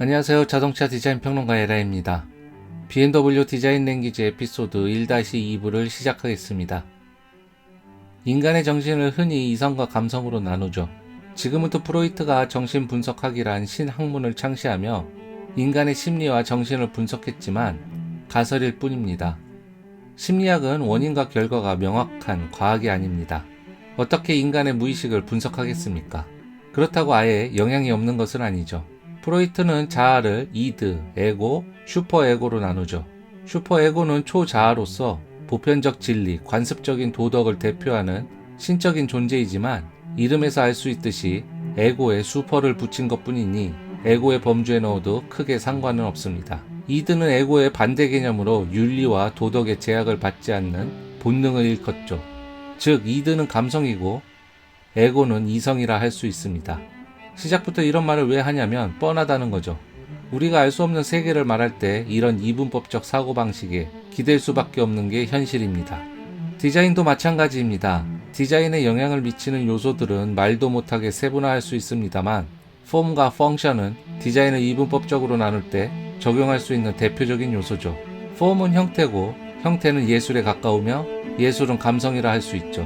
안녕하세요. 자동차 디자인 평론가 에라입니다. BMW 디자인 랭귀지 에피소드 1-2부를 시작하겠습니다. 인간의 정신을 흔히 이성과 감성으로 나누죠. 지금부터 프로이트가 정신 분석학이란 신학문을 창시하며 인간의 심리와 정신을 분석했지만 가설일 뿐입니다. 심리학은 원인과 결과가 명확한 과학이 아닙니다. 어떻게 인간의 무의식을 분석하겠습니까? 그렇다고 아예 영향이 없는 것은 아니죠. 프로이트는 자아를 이드, 에고, 슈퍼에고로 나누죠. 슈퍼에고는 초자아로서 보편적 진리, 관습적인 도덕을 대표하는 신적인 존재이지만 이름에서 알 수 있듯이 에고에 슈퍼를 붙인 것뿐이니 에고의 범주에 넣어도 크게 상관은 없습니다. 이드는 에고의 반대 개념으로 윤리와 도덕의 제약을 받지 않는 본능을 일컫죠. 즉 이드는 감성이고 에고는 이성이라 할 수 있습니다. 시작부터 이런 말을 왜 하냐면 뻔하다는 거죠. 우리가 알 수 없는 세계를 말할 때 이런 이분법적 사고방식에 기댈 수밖에 없는 게 현실입니다. 디자인도 마찬가지입니다. 디자인에 영향을 미치는 요소들은 말도 못하게 세분화할 수 있습니다만 폼과 펑션은 디자인을 이분법적으로 나눌 때 적용할 수 있는 대표적인 요소죠. 폼은 형태고 형태는 예술에 가까우며 예술은 감성이라 할 수 있죠.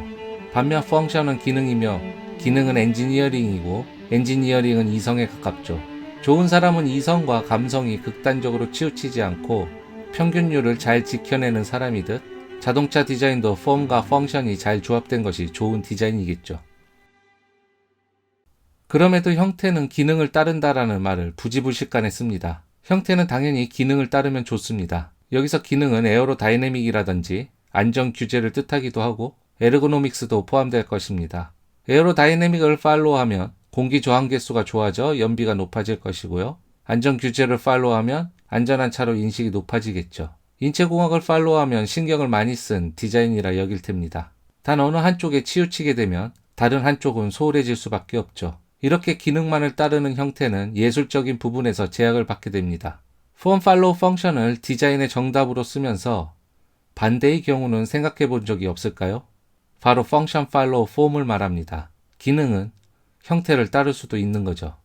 반면 펑션은 기능이며 기능은 엔지니어링이고 엔지니어링은 이성에 가깝죠. 좋은 사람은 이성과 감성이 극단적으로 치우치지 않고 평균율을 잘 지켜내는 사람이듯 자동차 디자인도 폼과 펑션이 잘 조합된 것이 좋은 디자인이겠죠. 그럼에도 형태는 기능을 따른다라는 말을 부지불식간에 씁니다. 형태는 당연히 기능을 따르면 좋습니다. 여기서 기능은 에어로다이내믹이라든지 안전 규제를 뜻하기도 하고 에르고노믹스도 포함될 것입니다. 에어로다이내믹을 팔로우하면 공기 저항 개수가 좋아져 연비가 높아질 것이고요. 안전 규제를 팔로우하면 안전한 차로 인식이 높아지겠죠. 인체공학을 팔로우하면 신경을 많이 쓴 디자인이라 여길 테입니다. 단 어느 한쪽에 치우치게 되면 다른 한쪽은 소홀해질 수밖에 없죠. 이렇게 기능만을 따르는 형태는 예술적인 부분에서 제약을 받게 됩니다. 폼 팔로우 펑션을 디자인의 정답으로 쓰면서 반대의 경우는 생각해 본 적이 없을까요? 바로 펑션 팔로우 폼을 말합니다. 기능은 형태를 따를 수도 있는 거죠.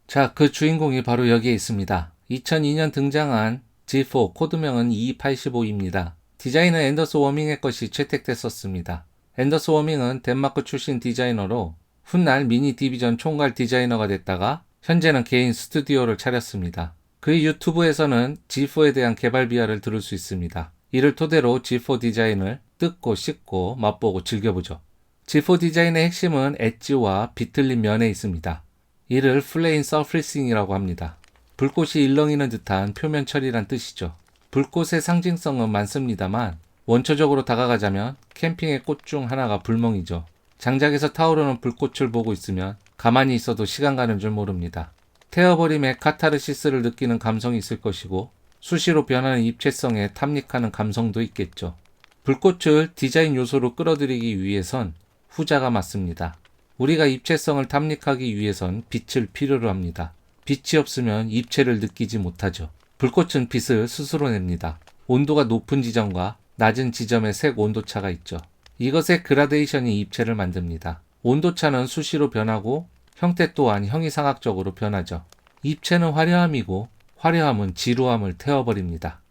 자, 그 주인공이 바로 여기에 있습니다. 2002년 등장한 G4 코드명은 E85입니다. 디자인은 앤더스 워밍의 것이 채택됐었습니다. 앤더스 워밍은 덴마크 출신 디자이너로 훗날 미니 디비전 총괄 디자이너가 됐다가 현재는 개인 스튜디오를 차렸습니다. 그의 유튜브에서는 G4에 대한 개발 비하를 들을 수 있습니다. 이를 토대로 G4 디자인을 뜯고 씻고 맛보고 즐겨보죠. G4 디자인의 핵심은 엣지와 비틀린 면에 있습니다. 이를 플레인 서프리싱이라고 합니다. 불꽃이 일렁이는 듯한 표면 처리란 뜻이죠. 불꽃의 상징성은 많습니다만 원초적으로 다가가자면 캠핑의 꽃 중 하나가 불멍이죠. 장작에서 타오르는 불꽃을 보고 있으면 가만히 있어도 시간 가는 줄 모릅니다. 태워버림에 카타르시스를 느끼는 감성이 있을 것이고 수시로 변하는 입체성에 탐닉하는 감성도 있겠죠. 불꽃을 디자인 요소로 끌어들이기 위해선 후자가 맞습니다. 우리가 입체성을 탐닉하기 위해선 빛을 필요로 합니다. 빛이 없으면 입체를 느끼지 못하죠. 불꽃은 빛을 스스로 냅니다. 온도가 높은 지점과 낮은 지점의 색 온도차가 있죠. 이것의 그라데이션이 입체를 만듭니다. 온도차는 수시로 변하고 형태 또한 형이상학적으로 변하죠. 입체는 화려함이고 화려함은 지루함을 태워버립니다.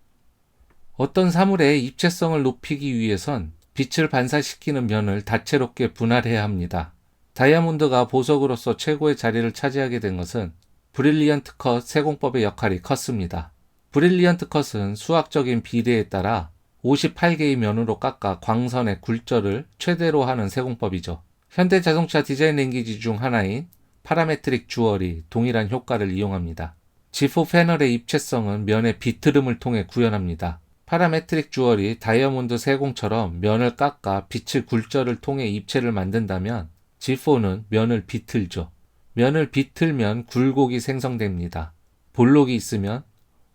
어떤 사물의 입체성을 높이기 위해선 빛을 반사시키는 면을 다채롭게 분할해야 합니다. 다이아몬드가 보석으로서 최고의 자리를 차지하게 된 것은 브릴리언트 컷 세공법의 역할이 컸습니다. 브릴리언트 컷은 수학적인 비례에 따라 58개의 면으로 깎아 광선의 굴절을 최대로 하는 세공법이죠. 현대 자동차 디자인 랭귀지 중 하나인 파라메트릭 주얼이 동일한 효과를 이용합니다. G4 패널의 입체성은 면의 비트름을 통해 구현합니다. 파라메트릭 주얼이 다이아몬드 세공처럼 면을 깎아 빛의 굴절을 통해 입체를 만든다면 G4는 면을 비틀죠. 면을 비틀면 굴곡이 생성됩니다. 볼록이 있으면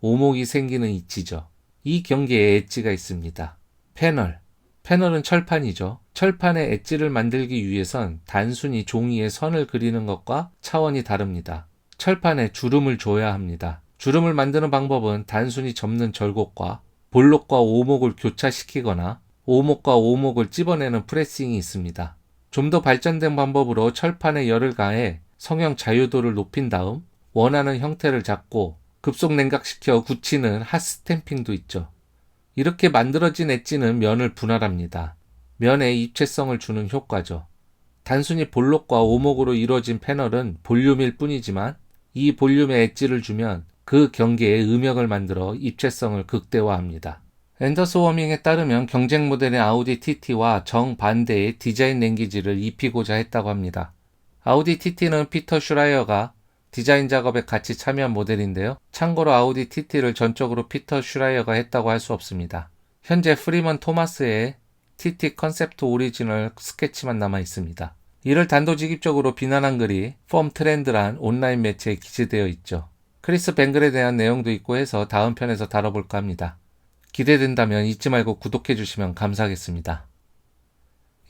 오목이 생기는 이치죠. 이 경계에 엣지가 있습니다. 패널은 철판이죠. 철판에 엣지를 만들기 위해선 단순히 종이에 선을 그리는 것과 차원이 다릅니다. 철판에 주름을 줘야 합니다. 주름을 만드는 방법은 단순히 접는 절곡과 볼록과 오목을 교차시키거나 오목과 오목을 찝어내는 프레싱이 있습니다. 좀 더 발전된 방법으로 철판에 열을 가해 성형 자유도를 높인 다음 원하는 형태를 잡고 급속 냉각시켜 굳히는 핫스탬핑도 있죠. 이렇게 만들어진 엣지는 면을 분할합니다. 면에 입체성을 주는 효과죠. 단순히 볼록과 오목으로 이루어진 패널은 볼륨일 뿐이지만 이 볼륨에 엣지를 주면 그 경계에 음역을 만들어 입체성을 극대화합니다. 앤더스 워밍에 따르면 경쟁 모델의 아우디 TT와 정반대의 디자인 랭귀지를 입히고자 했다고 합니다. 아우디 TT는 피터 슈라이어가 디자인 작업에 같이 참여한 모델인데요. 참고로 아우디 TT를 전적으로 피터 슈라이어가 했다고 할 수 없습니다. 현재 프리먼 토마스의 TT 컨셉트 오리지널 스케치만 남아 있습니다. 이를 단도직입적으로 비난한 글이 폼 트렌드란 온라인 매체에 기재되어 있죠. 크리스 뱅글에 대한 내용도 있고 해서 다음 편에서 다뤄볼까 합니다. 기대된다면 잊지 말고 구독해주시면 감사하겠습니다.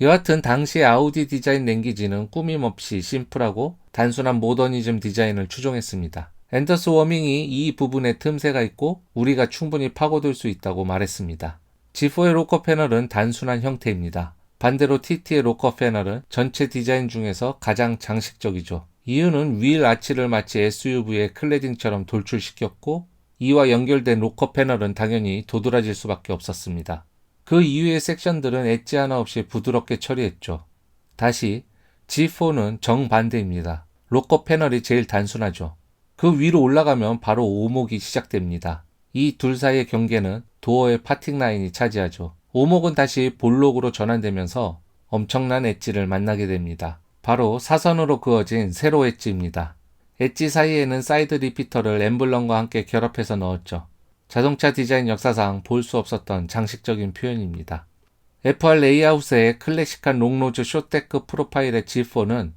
여하튼 당시 아우디 디자인 랭귀지는 꾸밈없이 심플하고 단순한 모더니즘 디자인을 추종했습니다. 앤더스 워밍이 이 부분에 틈새가 있고 우리가 충분히 파고들 수 있다고 말했습니다. G4의 로커 패널은 단순한 형태입니다. 반대로 TT의 로커 패널은 전체 디자인 중에서 가장 장식적이죠. 이유는 휠 아치를 마치 SUV의 클래딩처럼 돌출시켰고 이와 연결된 로커 패널은 당연히 도드라질 수밖에 없었습니다. 그 이후의 섹션들은 엣지 하나 없이 부드럽게 처리했죠. 다시 G4는 정반대입니다. 로커 패널이 제일 단순하죠. 그 위로 올라가면 바로 오목이 시작됩니다. 이 둘 사이의 경계는 도어의 파팅 라인이 차지하죠. 오목은 다시 볼록으로 전환되면서 엄청난 엣지를 만나게 됩니다. 바로 사선으로 그어진 세로 엣지입니다. 엣지 사이에는 사이드 리피터를 엠블럼과 함께 결합해서 넣었죠. 자동차 디자인 역사상 볼 수 없었던 장식적인 표현입니다. FR 레이아웃의 클래식한 롱노즈 쇼테크 프로파일의 G4는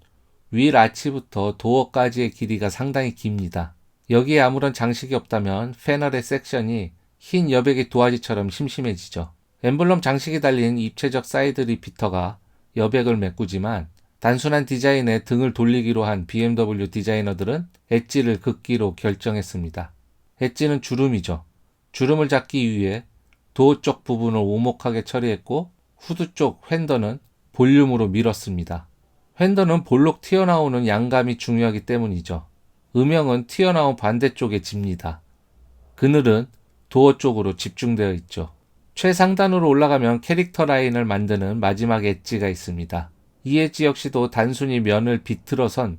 휠 아치부터 도어까지의 길이가 상당히 깁니다. 여기에 아무런 장식이 없다면 패널의 섹션이 흰 여백의 도화지처럼 심심해지죠. 엠블럼 장식이 달린 입체적 사이드 리피터가 여백을 메꾸지만 단순한 디자인에 등을 돌리기로 한 BMW 디자이너들은 엣지를 긋기로 결정했습니다. 엣지는 주름이죠. 주름을 잡기 위해 도어 쪽 부분을 오목하게 처리했고 후드 쪽 휀더는 볼륨으로 밀었습니다. 휀더는 볼록 튀어나오는 양감이 중요하기 때문이죠. 음영은 튀어나온 반대쪽에 집니다. 그늘은 도어 쪽으로 집중되어 있죠. 최상단으로 올라가면 캐릭터 라인을 만드는 마지막 엣지가 있습니다. 이 엣지 역시도 단순히 면을 비틀어선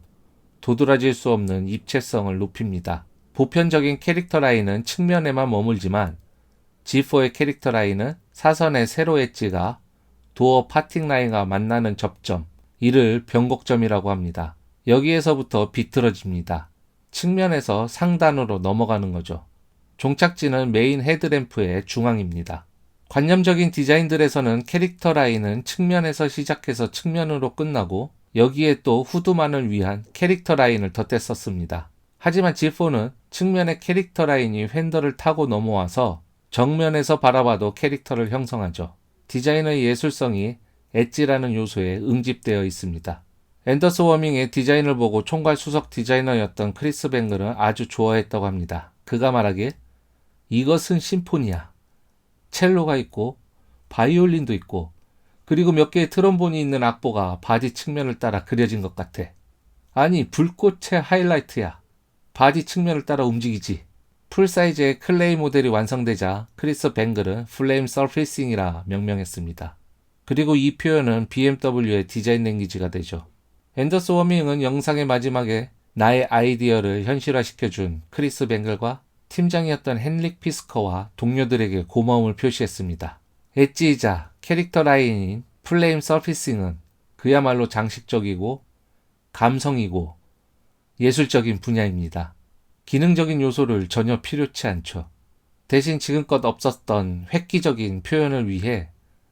도드라질 수 없는 입체성을 높입니다. 보편적인 캐릭터 라인은 측면에만 머물지만 G4의 캐릭터 라인은 사선의 세로 엣지가 도어 파팅 라인과 만나는 접점, 이를 변곡점이라고 합니다. 여기에서부터 비틀어집니다. 측면에서 상단으로 넘어가는 거죠. 종착지는 메인 헤드램프의 중앙입니다. 관념적인 디자인들에서는 캐릭터 라인은 측면에서 시작해서 측면으로 끝나고 여기에 또 후드만을 위한 캐릭터 라인을 덧댔었습니다. 하지만 G4는 측면의 캐릭터 라인이 휀더를 타고 넘어와서 정면에서 바라봐도 캐릭터를 형성하죠. 디자이너의 예술성이 엣지라는 요소에 응집되어 있습니다. 앤더스 워밍의 디자인을 보고 총괄 수석 디자이너였던 크리스 뱅글은 아주 좋아했다고 합니다. 그가 말하길 이것은 심포니야. 첼로가 있고 바이올린도 있고 그리고 몇 개의 트럼본이 있는 악보가 바디 측면을 따라 그려진 것 같아. 아니 불꽃의 하이라이트야. 바디 측면을 따라 움직이지. 풀사이즈의 클레이 모델이 완성되자 크리스 뱅글은 플레임 서페이싱이라 명명했습니다. 그리고 이 표현은 BMW의 디자인 랭귀지가 되죠. 앤더스 워밍은 영상의 마지막에 나의 아이디어를 현실화시켜준 크리스 뱅글과 팀장이었던 헨릭 피스커와 동료들에게 고마움을 표시했습니다. 엣지이자 캐릭터 라인인 플레임 서피싱은 그야말로 장식적이고 감성이고 예술적인 분야입니다. 기능적인 요소를 전혀 필요치 않죠. 대신 지금껏 없었던 획기적인 표현을 위해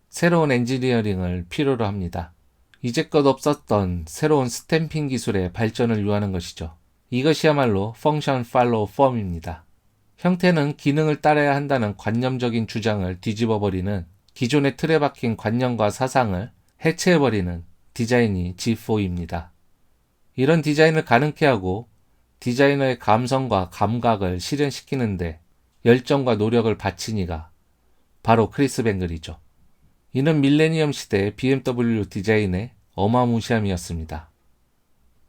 새로운 엔지니어링을 필요로 합니다. 이제껏 없었던 새로운 스탬핑 기술의 발전을 요하는 것이죠. 이것이야말로 펑션 팔로우 폼입니다. 형태는 기능을 따라야 한다는 관념적인 주장을 뒤집어버리는 기존의 틀에 박힌 관념과 사상을 해체해버리는 디자인이 G4입니다. 이런 디자인을 가능케 하고 디자이너의 감성과 감각을 실현시키는데 열정과 노력을 바친 이가 바로 크리스 뱅글이죠. 이는 밀레니엄 시대 BMW 디자인의 어마무시함이었습니다.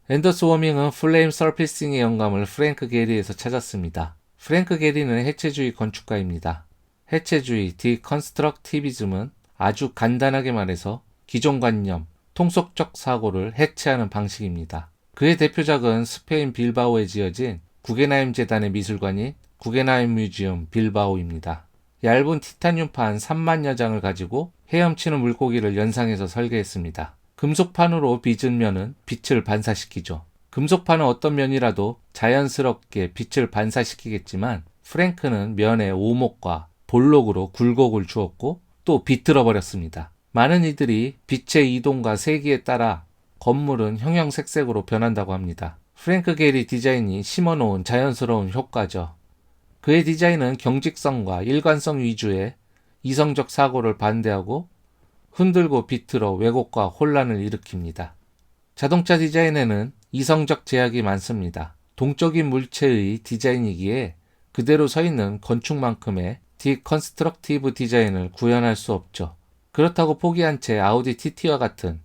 앤더스 워밍은 플레임 서피싱의 영감을 프랭크 게리에서 찾았습니다. 프랭크 게리는 해체주의 건축가입니다. 해체주의, 디컨스트럭티비즘은 아주 간단하게 말해서 기존 관념, 통속적 사고를 해체하는 방식입니다. 그의 대표작은 스페인 빌바오에 지어진 구겐하임 재단의 미술관인 구겐하임 뮤지엄 빌바오입니다. 얇은 티타늄판 3만여 장을 가지고 헤엄치는 물고기를 연상해서 설계했습니다. 금속판으로 빚은 면은 빛을 반사시키죠. 금속판은 어떤 면이라도 자연스럽게 빛을 반사시키겠지만 프랭크는 면에 오목과 볼록으로 굴곡을 주었고 또 비틀어 버렸습니다. 많은 이들이 빛의 이동과 세기에 따라 건물은 형형색색으로 변한다고 합니다. 프랭크 게리 디자인이 심어놓은 자연스러운 효과죠. 그의 디자인은 경직성과 일관성 위주의 이성적 사고를 반대하고 흔들고 비틀어 왜곡과 혼란을 일으킵니다. 자동차 디자인에는 이성적 제약이 많습니다. 동적인 물체의 디자인이기에 그대로 서 있는 건축만큼의 디컨스트럭티브 디자인을 구현할 수 없죠. 그렇다고 포기한 채 아우디 TT와 같은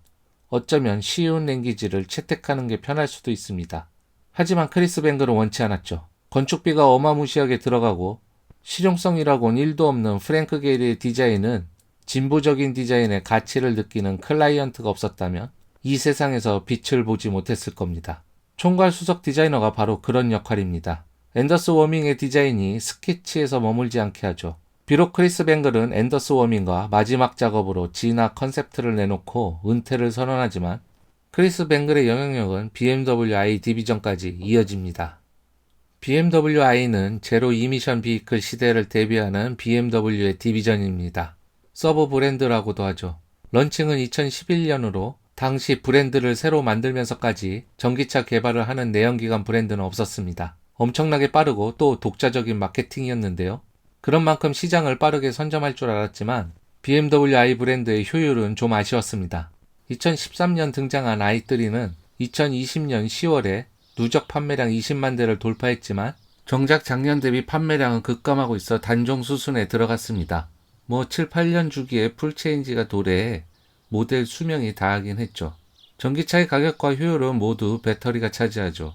어쩌면 쉬운 랭귀지를 채택하는 게 편할 수도 있습니다. 하지만 크리스 뱅글은 원치 않았죠. 건축비가 어마무시하게 들어가고 실용성이라곤 1도 없는 프랭크 게리의 디자인은 진보적인 디자인의 가치를 느끼는 클라이언트가 없었다면 이 세상에서 빛을 보지 못했을 겁니다. 총괄 수석 디자이너가 바로 그런 역할입니다. 앤더스 워밍의 디자인이 스케치에서 머물지 않게 하죠. 비록 크리스 뱅글은 앤더스 워밍과 마지막 작업으로 진화 컨셉트를 내놓고 은퇴를 선언하지만 크리스 뱅글의 영향력은 BMW i 디비전까지 이어집니다. BMW i는 제로 이미션 비이클 시대를 대비하는 BMW의 디비전입니다. 서브 브랜드라고도 하죠. 런칭은 2011년으로 당시 브랜드를 새로 만들면서까지 전기차 개발을 하는 내연기관 브랜드는 없었습니다. 엄청나게 빠르고 또 독자적인 마케팅이었는데요. 그런 만큼 시장을 빠르게 선점할 줄 알았지만 BMW i 브랜드의 효율은 좀 아쉬웠습니다. 2013년 등장한 i3는 2020년 10월에 누적 판매량 20만 대를 돌파했지만 정작 작년 대비 판매량은 급감하고 있어 단종 수순에 들어갔습니다. 7, 8년 주기에 풀체인지가 도래해 모델 수명이 다하긴 했죠. 전기차의 가격과 효율은 모두 배터리가 차지하죠.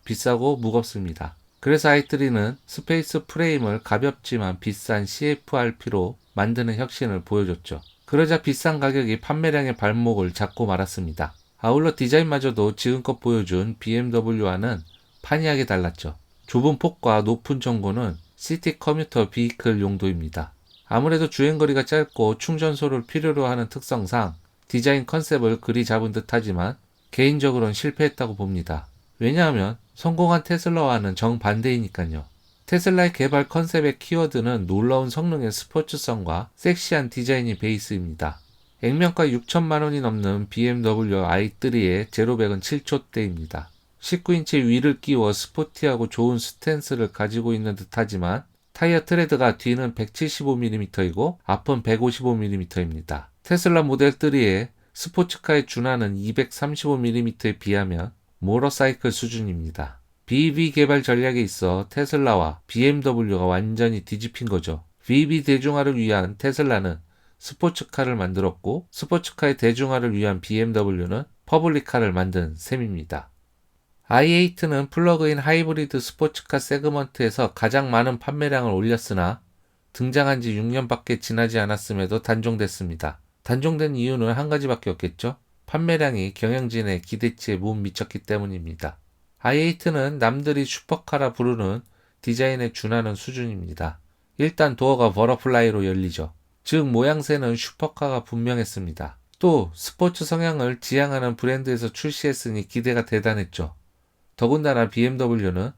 비싸고 무겁습니다. 그래서 i3는 스페이스 프레임을 가볍지만 비싼 CFRP로 만드는 혁신을 보여줬죠. 그러자 비싼 가격이 판매량의 발목을 잡고 말았습니다. 아울러 디자인마저도 지금껏 보여준 BMW와는 판이하게 달랐죠. 좁은 폭과 높은 전고는 시티 커뮤터 비이클 용도입니다. 아무래도 주행거리가 짧고 충전소를 필요로 하는 특성상 디자인 컨셉을 그리 잡은 듯 하지만 개인적으로는 실패했다고 봅니다. 왜냐하면 성공한 테슬라와는 정반대이니까요. 테슬라의 개발 컨셉의 키워드는 놀라운 성능의 스포츠성과 섹시한 디자인이 베이스입니다. 액면가 6천만 원이 넘는 BMW i3의 제로백은 7초대입니다. 19인치 휠을 끼워 스포티하고 좋은 스탠스를 가지고 있는 듯하지만 타이어 트레드가 뒤는 175mm이고 앞은 155mm입니다. 테슬라 모델 3의 스포츠카에 준하는 235mm에 비하면 모터사이클 수준입니다. BEV 개발 전략에 있어 테슬라와 BMW가 완전히 뒤집힌 거죠. BEV 대중화를 위한 테슬라는 스포츠카를 만들었고 스포츠카의 대중화를 위한 BMW는 퍼블릭카를 만든 셈입니다. i8는 플러그인 하이브리드 스포츠카 세그먼트에서 가장 많은 판매량을 올렸으나 등장한 지 6년밖에 지나지 않았음에도 단종됐습니다. 단종된 이유는 한 가지밖에 없겠죠. 판매량이 경영진의 기대치에 못 미쳤기 때문입니다. i8는 남들이 슈퍼카라 부르는 디자인에 준하는 수준입니다. 일단 도어가 버터플라이로 열리죠. 즉 모양새는 슈퍼카가 분명했습니다. 또 스포츠 성향을 지향하는 브랜드에서 출시했으니 기대가 대단했죠. 더군다나 BMW는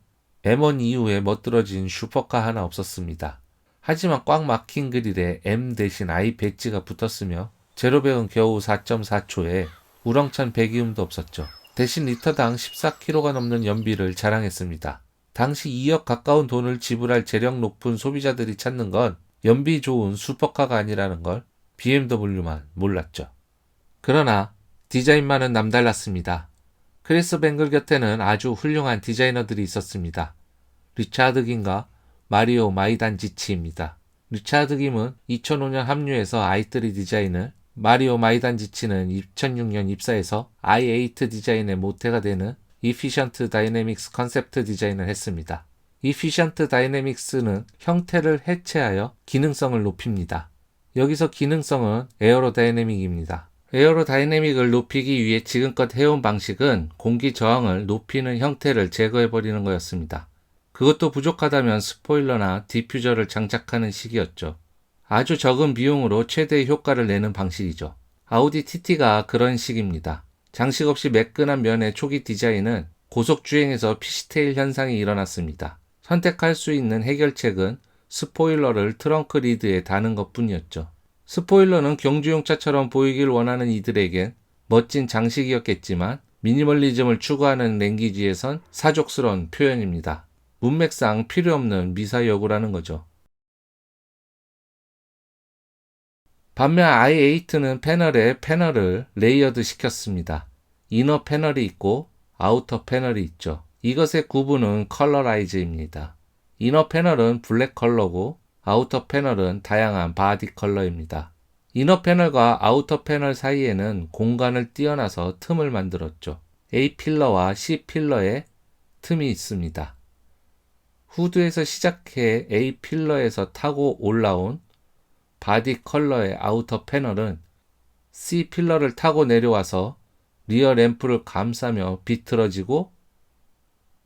M1 이후에 멋들어진 슈퍼카 하나 없었습니다. 하지만 꽉 막힌 그릴에 M 대신 I 배지가 붙었으며 제로백은 겨우 4.4초에 우렁찬 배기음도 없었죠. 대신 리터당 14kg가 넘는 연비를 자랑했습니다. 당시 2억 가까운 돈을 지불할 재력 높은 소비자들이 찾는 건 연비 좋은 슈퍼카가 아니라는 걸 BMW만 몰랐죠. 그러나 디자인만은 남달랐습니다. 크리스 뱅글 곁에는 아주 훌륭한 디자이너들이 있었습니다. 리차드 김과 마리오 마이단지치입니다. 리차드 김은 2005년 합류해서 i3 디자인을, 마리오 마이단지치는 2006년 입사해서 i8 디자인의 모태가 되는 Efficient Dynamics 컨셉트 디자인을 했습니다. Efficient Dynamics는 형태를 해체하여 기능성을 높입니다. 여기서 기능성은 에어로다이내믹입니다. 에어로다이내믹을 높이기 위해 지금껏 해온 방식은 공기 저항을 높이는 형태를 제거해버리는 거였습니다. 그것도 부족하다면 스포일러나 디퓨저를 장착하는 식이었죠. 아주 적은 비용으로 최대의 효과를 내는 방식이죠. 아우디 TT가 그런 식입니다. 장식 없이 매끈한 면의 초기 디자인은 고속주행에서 피시테일 현상이 일어났습니다. 선택할 수 있는 해결책은 스포일러를 트렁크 리드에 다는 것뿐이었죠. 스포일러는 경주용차처럼 보이길 원하는 이들에겐 멋진 장식이었겠지만 미니멀리즘을 추구하는 랭귀지에선 사족스러운 표현입니다. 문맥상 필요없는 미사여구라는 거죠. 반면 i8는 패널에 패널을 레이어드 시켰습니다. 이너 패널이 있고 아우터 패널이 있죠. 이것의 구분은 컬러라이즈입니다. 이너 패널은 블랙 컬러고 아우터 패널은 다양한 바디 컬러입니다. 이너 패널과 아우터 패널 사이에는 공간을 띄어놔서 틈을 만들었죠. A 필러와 C 필러에 틈이 있습니다. 후드에서 시작해 A 필러에서 타고 올라온 바디 컬러의 아우터 패널은 C 필러를 타고 내려와서 리어 램프를 감싸며 비틀어지고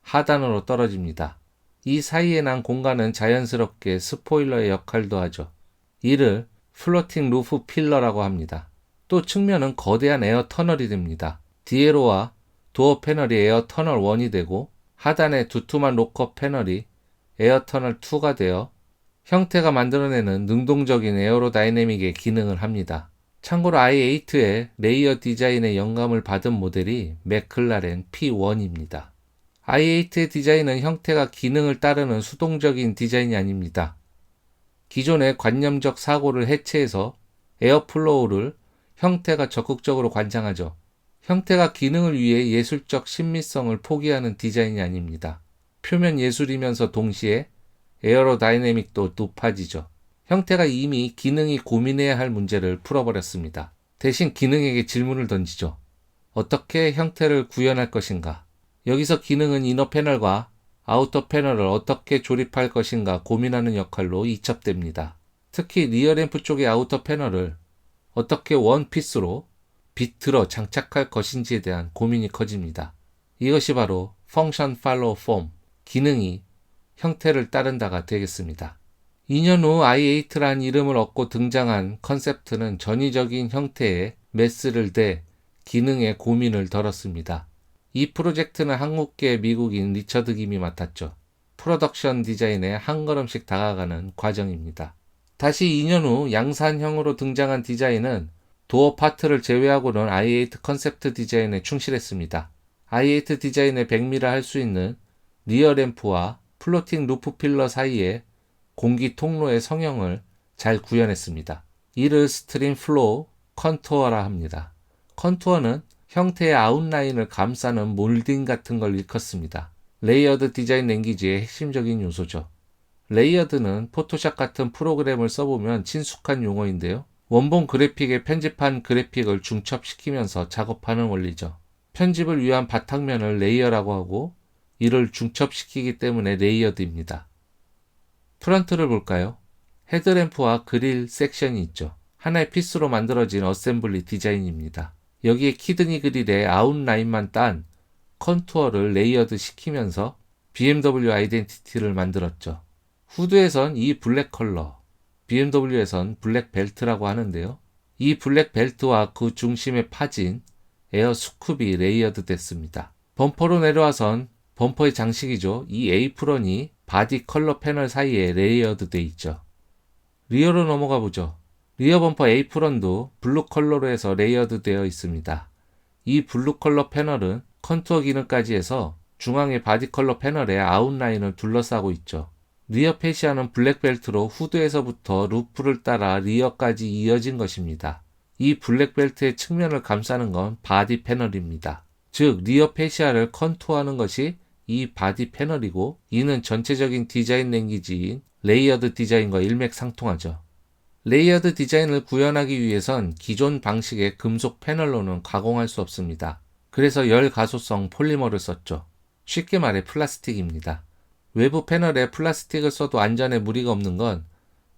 하단으로 떨어집니다. 이 사이에 난 공간은 자연스럽게 스포일러의 역할도 하죠. 이를 플로팅 루프 필러라고 합니다. 또 측면은 거대한 에어 터널이 됩니다. 디에로와 도어 패널이 에어 터널 1이 되고 하단의 두툼한 로커 패널이 에어 터널 2가 되어 형태가 만들어내는 능동적인 에어로다이내믹의 기능을 합니다. 참고로 i8의 레이어 디자인의 영감을 받은 모델이 맥클라렌 P1입니다. i8의 디자인은 형태가 기능을 따르는 수동적인 디자인이 아닙니다. 기존의 관념적 사고를 해체해서 에어플로우를 형태가 적극적으로 관장하죠. 형태가 기능을 위해 예술적 신미성을 포기하는 디자인이 아닙니다. 표면 예술이면서 동시에 에어로다이내믹도 높아지죠. 형태가 이미 기능이 고민해야 할 문제를 풀어버렸습니다. 대신 기능에게 질문을 던지죠. 어떻게 형태를 구현할 것인가? 여기서 기능은 이너 패널과 아우터 패널을 어떻게 조립할 것인가 고민하는 역할로 이첩됩니다. 특히 리어램프 쪽의 아우터 패널을 어떻게 원피스로 비틀어 장착할 것인지에 대한 고민이 커집니다. 이것이 바로 Function Follow Form, 기능이 형태를 따른다가 되겠습니다. 2년 후 i8란 이름을 얻고 등장한 컨셉트는 전위적인 형태에 메스를 대 기능의 고민을 덜었습니다. 이 프로젝트는 한국계 미국인 리처드 김이 맡았죠. 프로덕션 디자인에 한 걸음씩 다가가는 과정입니다. 다시 2년 후 양산형으로 등장한 디자인은 도어 파트를 제외하고는 i8 컨셉트 디자인에 충실했습니다. i8 디자인의 백미라 할 수 있는 리어 램프와 플로팅 루프 필러 사이에 공기 통로의 성형을 잘 구현했습니다. 이를 스트림 플로우 컨투어라 합니다. 컨투어는 형태의 아웃라인을 감싸는 몰딩 같은 걸 일컫습니다. 레이어드 디자인 랭귀지의 핵심적인 요소죠. 레이어드는 포토샵 같은 프로그램을 써보면 친숙한 용어인데요. 원본 그래픽에 편집한 그래픽을 중첩시키면서 작업하는 원리죠. 편집을 위한 바탕면을 레이어라고 하고 이를 중첩시키기 때문에 레이어드입니다. 프런트를 볼까요? 헤드램프와 그릴 섹션이 있죠. 하나의 피스로 만들어진 어셈블리 디자인입니다. 여기에 키드니 그릴의 아웃라인만 딴 컨투어를 레이어드 시키면서 BMW 아이덴티티를 만들었죠. 후드에선 이 블랙 컬러, BMW에선 블랙 벨트라고 하는데요. 이 블랙 벨트와 그 중심에 파진 에어 스쿱이 레이어드 됐습니다. 범퍼로 내려와선 범퍼의 장식이죠. 이 에이프런이 바디 컬러 패널 사이에 레이어드 돼 있죠. 리어로 넘어가 보죠. 리어 범퍼 에이프런도 블루 컬러로 해서 레이어드 되어 있습니다. 이 블루 컬러 패널은 컨투어 기능까지 해서 중앙의 바디 컬러 패널에 아웃라인을 둘러싸고 있죠. 리어 패시아는 블랙 벨트로 후드에서부터 루프를 따라 리어까지 이어진 것입니다. 이 블랙 벨트의 측면을 감싸는 건 바디 패널입니다. 즉 리어 패시아를 컨투어하는 것이 이 바디 패널이고 이는 전체적인 디자인 랭귀지인 레이어드 디자인과 일맥상통하죠. 레이어드 디자인을 구현하기 위해선 기존 방식의 금속 패널로는 가공할 수 없습니다. 그래서 열 가소성 폴리머를 썼죠. 쉽게 말해 플라스틱입니다. 외부 패널에 플라스틱을 써도 안전에 무리가 없는 건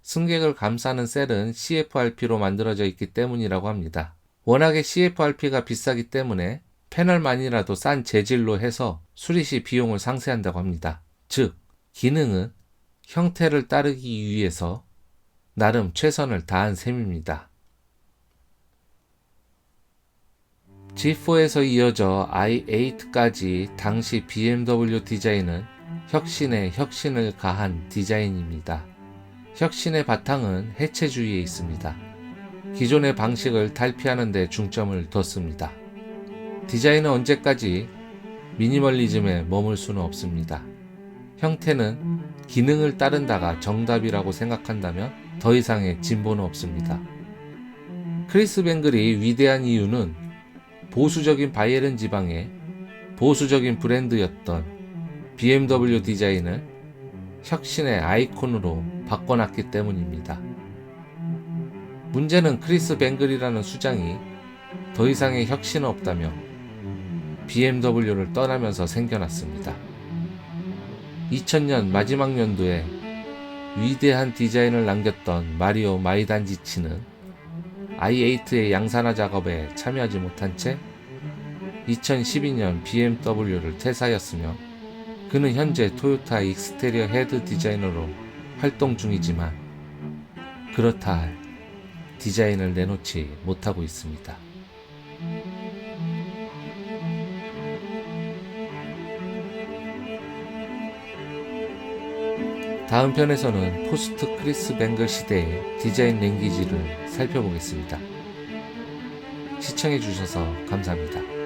승객을 감싸는 셀은 CFRP로 만들어져 있기 때문이라고 합니다. 워낙에 CFRP가 비싸기 때문에 패널만이라도 싼 재질로 해서 수리 시 비용을 상쇄한다고 합니다. 즉, 기능은 형태를 따르기 위해서 나름 최선을 다한 셈입니다. G4에서 이어져 i8까지 당시 BMW 디자인은 혁신에 혁신을 가한 디자인입니다. 혁신의 바탕은 해체주의에 있습니다. 기존의 방식을 탈피하는 데 중점을 뒀습니다. 디자인은 언제까지 미니멀리즘에 머물 수는 없습니다. 형태는 기능을 따른다가 정답이라고 생각한다면 더 이상의 진보는 없습니다. 크리스 뱅글이 위대한 이유는 보수적인 바이에른 지방의 보수적인 브랜드였던 BMW 디자인을 혁신의 아이콘으로 바꿔놨기 때문입니다. 문제는 크리스 뱅글이라는 수장이 더 이상의 혁신은 없다며 BMW를 떠나면서 생겨났습니다. 2000년 마지막 연도에 위대한 디자인을 남겼던 마리오 마이단지치는 i8의 양산화 작업에 참여하지 못한 채 2012년 BMW를 퇴사하였으며 그는 현재 토요타 익스테리어 헤드 디자이너로 활동 중이지만 그렇다 할 디자인을 내놓지 못하고 있습니다. 다음 편에서는 포스트 크리스 뱅글 시대의 디자인 랭귀지를 살펴보겠습니다. 시청해주셔서 감사합니다.